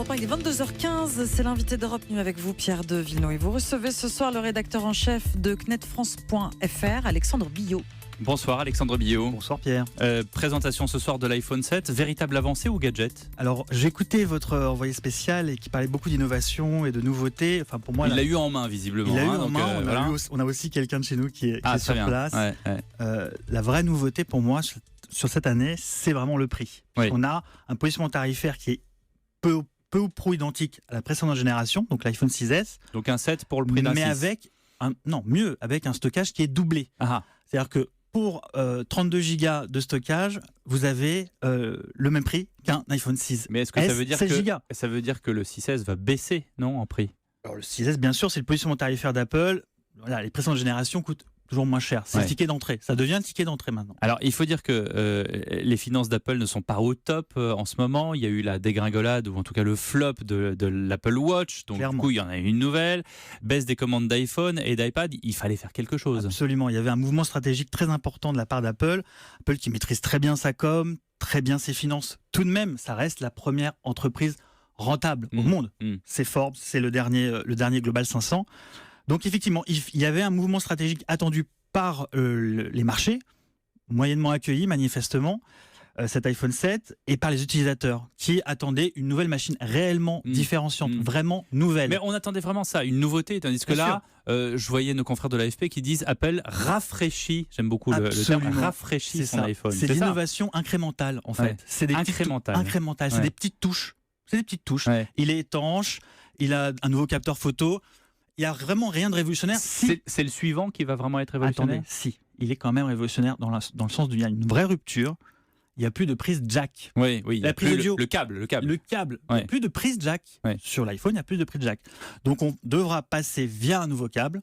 Europe 1, il est 22h15, c'est l'invité d'Europe News avec vous, Pierre de Villeneuve. Et vous recevez ce soir le rédacteur en chef de knetfrance.fr, Alexandre Billot. Bonsoir Alexandre Billot. Bonsoir Pierre. Présentation ce soir de l'iPhone 7, véritable avancée ou gadget? Alors j'ai écouté votre envoyé spécial et qui parlait beaucoup d'innovation et de nouveautés. Enfin, pour moi, il l'a eu en main visiblement. Il l'a eu en donc, main, voilà. on a aussi quelqu'un de chez nous qui est sur bien. place. Ouais. La vraie nouveauté pour moi sur cette année, c'est vraiment le prix. Oui. On a un positionnement tarifaire qui est peu ou prou identique à la précédente génération, donc l'iPhone 6S. Donc un 7 pour le prix d'un 6. Mais avec avec un stockage qui est doublé. Ah. C'est-à-dire que pour 32 Go de stockage, vous avez le même prix qu'un iPhone 6. Mais est-ce que ça veut dire 16 que Go. ça veut dire que le 6S va baisser, non, en prix? Alors le 6S, bien sûr, c'est le positionnement tarifaire d'Apple. Voilà, les précédentes générations coûtent toujours moins cher. C'est le ticket d'entrée. Ça devient le ticket d'entrée maintenant. Alors, il faut dire que les finances d'Apple ne sont pas au top en ce moment. Il y a eu la dégringolade, ou en tout cas le flop de l'Apple Watch. Donc, Clairement. du coup, il y en a une nouvelle. Baisse des commandes d'iPhone et d'iPad. Il fallait faire quelque chose. Absolument. Il y avait un mouvement stratégique très important de la part d'Apple. Apple qui maîtrise très bien sa com, très bien ses finances. Tout de même, ça reste la première entreprise rentable au monde. C'est Forbes, c'est le dernier Global 500. Donc effectivement, il y avait un mouvement stratégique attendu par les marchés, moyennement accueilli manifestement, cet iPhone 7, et par les utilisateurs qui attendaient une nouvelle machine réellement différenciante, vraiment nouvelle. Mais on attendait vraiment ça, une nouveauté, tandis que là, je voyais nos confrères de l'AFP qui disent Apple rafraîchit, j'aime beaucoup le terme, rafraîchit son iPhone. C'est l'innovation incrémentale en fait. Ouais. C'est des incrémentales, c'est des petites touches. C'est des petites touches. Ouais. Il est étanche, il a un nouveau capteur photo. Il n'y a vraiment rien de révolutionnaire. C'est le suivant qui va vraiment être révolutionnaire. Attendez, il est quand même révolutionnaire dans le sens où il y a une vraie rupture. Il n'y a plus de prise jack. Oui, la prise audio. Le câble. Ouais. Il n'y a plus de prise jack. Ouais. Sur l'iPhone, il n'y a plus de prise jack. Donc on devra passer via un nouveau câble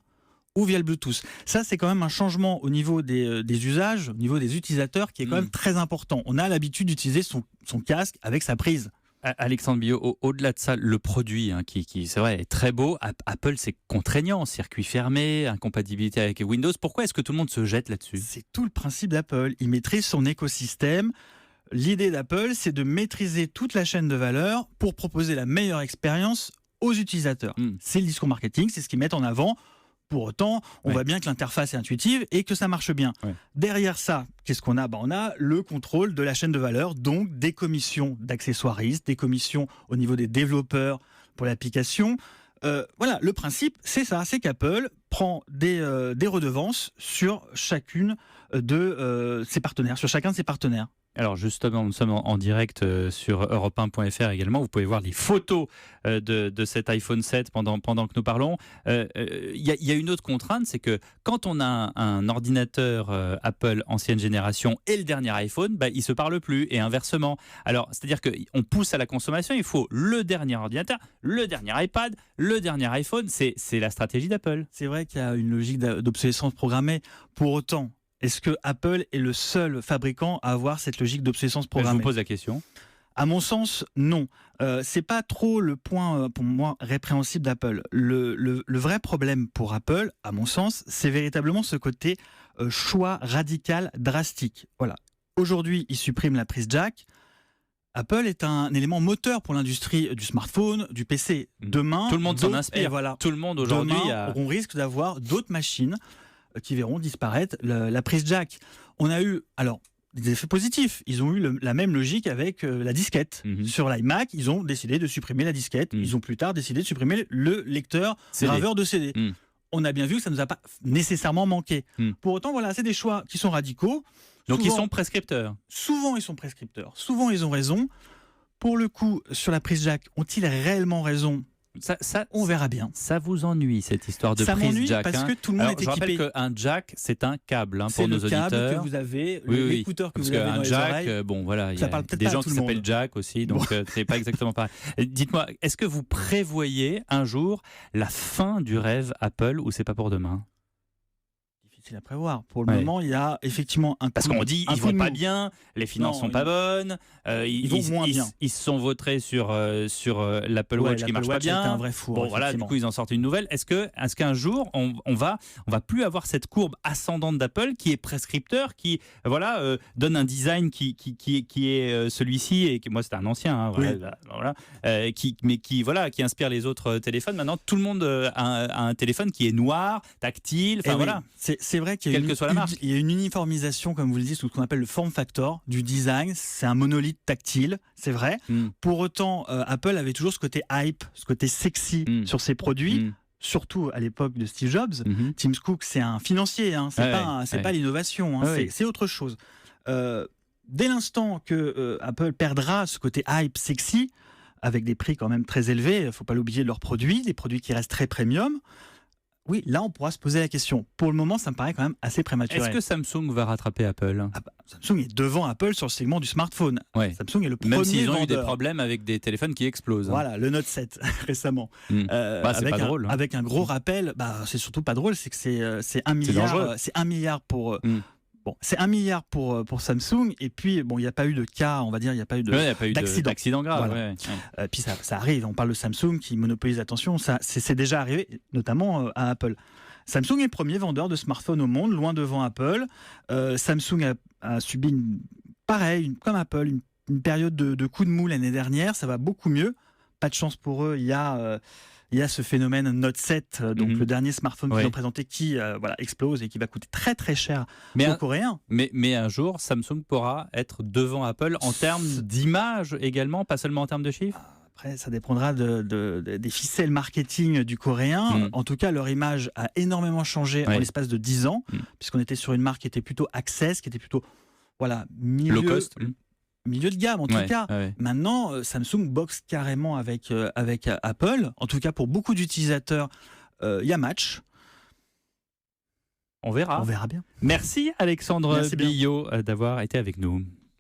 ou via le Bluetooth. Ça, c'est quand même un changement au niveau des usages, au niveau des utilisateurs, qui est quand même très important. On a l'habitude d'utiliser son casque avec sa prise. Alexandre Billot, au-delà de ça, le produit qui c'est vrai, est très beau. Apple, c'est contraignant, circuit fermé, incompatibilité avec Windows. Pourquoi est-ce que tout le monde se jette là-dessus? C'est tout le principe d'Apple. Il maîtrise son écosystème. L'idée d'Apple, c'est de maîtriser toute la chaîne de valeur pour proposer la meilleure expérience aux utilisateurs. C'est le discours marketing, c'est ce qu'ils mettent en avant. Pour autant, on voit bien que l'interface est intuitive et que ça marche bien. Ouais. Derrière ça, qu'est-ce qu'on a ? On a le contrôle de la chaîne de valeur, donc des commissions d'accessoiristes, des commissions au niveau des développeurs pour l'application. Voilà, le principe, c'est ça, c'est qu'Apple prend des redevances sur chacune de ses partenaires, sur chacun de ses partenaires. Alors justement, nous sommes en direct sur europe1.fr également. Vous pouvez voir les photos de cet iPhone 7 pendant que nous parlons. Il y a une autre contrainte, c'est que quand on a un ordinateur Apple ancienne génération et le dernier iPhone, il ne se parle plus et inversement. Alors, c'est-à-dire qu'on pousse à la consommation, il faut le dernier ordinateur, le dernier iPad, le dernier iPhone. C'est la stratégie d'Apple. C'est vrai qu'il y a une logique d'obsolescence programmée. Pour autant, est-ce que Apple est le seul fabricant à avoir cette logique d'obsolescence programmée ? Je vous pose la question. À mon sens, non. C'est pas trop le point, pour moi, répréhensible d'Apple. Le vrai problème pour Apple, à mon sens, c'est véritablement ce côté choix radical, drastique. Voilà. Aujourd'hui, ils suppriment la prise jack. Apple est un élément moteur pour l'industrie du smartphone, du PC. Demain, tout le monde s'en inspire. Voilà. Tout le monde aujourd'hui. On risque d'avoir d'autres machines qui verront disparaître la prise jack. On a eu des effets positifs. Ils ont eu la même logique avec la disquette. Sur l'iMac, ils ont décidé de supprimer la disquette. Ils ont plus tard décidé de supprimer le lecteur graveur de CD. On a bien vu que ça ne nous a pas nécessairement manqué. Pour autant, voilà, c'est des choix qui sont radicaux. Donc ils sont prescripteurs. Souvent, ils sont prescripteurs. Souvent, ils ont raison. Pour le coup, sur la prise jack, ont-ils réellement raison ? On verra bien. Ça vous ennuie cette histoire de prise jack? Parce que tout le monde est équipé. Je rappelle qu'un jack, c'est un câble pour nos auditeurs. C'est le câble que vous avez, l'écouteur que vous avez dans les oreilles. Il y a des gens qui s'appellent Jack aussi, donc c'est pas exactement pareil. Dites-moi, est-ce que vous prévoyez un jour la fin du rêve Apple ou c'est pas pour demain? difficile à prévoir. Pour le moment, il y a effectivement un Parce qu'on dit ils vont pas bien, les finances sont pas bonnes, ils vont moins bien. Ils se sont vautrés sur l'Apple Watch qui marche pas bien. C'est un vrai four. Bon voilà, du coup ils en sortent une nouvelle. Est-ce qu'un jour on va plus avoir cette courbe ascendante d'Apple qui est prescripteur, qui donne un design qui est celui-ci et qui, moi c'est un ancien, qui inspire les autres téléphones. Maintenant tout le monde a un téléphone qui est noir, tactile. C'est vrai qu'il y a une uniformisation, comme vous le dites, sous ce qu'on appelle le form factor du design. C'est un monolithe tactile, c'est vrai. Pour autant, Apple avait toujours ce côté hype, ce côté sexy sur ses produits. Surtout à l'époque de Steve Jobs. Tim Cook, c'est un financier, c'est pas l'innovation, c'est autre chose. Dès l'instant que Apple perdra ce côté hype sexy, avec des prix quand même très élevés, il ne faut pas l'oublier de leurs produits, des produits qui restent très premium, oui, là on pourra se poser la question. Pour le moment, ça me paraît quand même assez prématuré. Est-ce que Samsung va rattraper Apple ? Samsung est devant Apple sur le segment du smartphone. Samsung est le premier vendeur. Même s'ils ont vendeur. Eu des problèmes avec des téléphones qui explosent. Voilà, le Note 7 récemment. C'est pas drôle. Avec un gros rappel, c'est surtout pas drôle, c'est que c'est 1 milliard. C'est 1 milliard pour... c'est 1 milliard pour Samsung, et puis il n'y a pas eu de cas, on va dire, il n'y a pas eu d'accident grave. Voilà. Puis ça arrive, on parle de Samsung qui monopolise l'attention, c'est déjà arrivé, notamment à Apple. Samsung est le premier vendeur de smartphones au monde, loin devant Apple. Samsung a subi, comme Apple, une période de coup de mou l'année dernière, ça va beaucoup mieux. Pas de chance pour eux, il y a ce phénomène Note 7, donc le dernier smartphone qu'ils ont présenté, qui explose et qui va coûter très très cher aux Coréens. Mais un jour, Samsung pourra être devant Apple en termes d'image également, pas seulement en termes de chiffres. Après, ça dépendra des ficelles marketing du Coréen. En tout cas, leur image a énormément changé en l'espace de 10 ans, puisqu'on était sur une marque qui était plutôt access, qui était plutôt low cost. Milieu de gamme en tout cas. Maintenant, Samsung boxe carrément avec Apple. En tout cas, pour beaucoup d'utilisateurs, il y a match. On verra. On verra bien. Merci Alexandre Billot d'avoir été avec nous.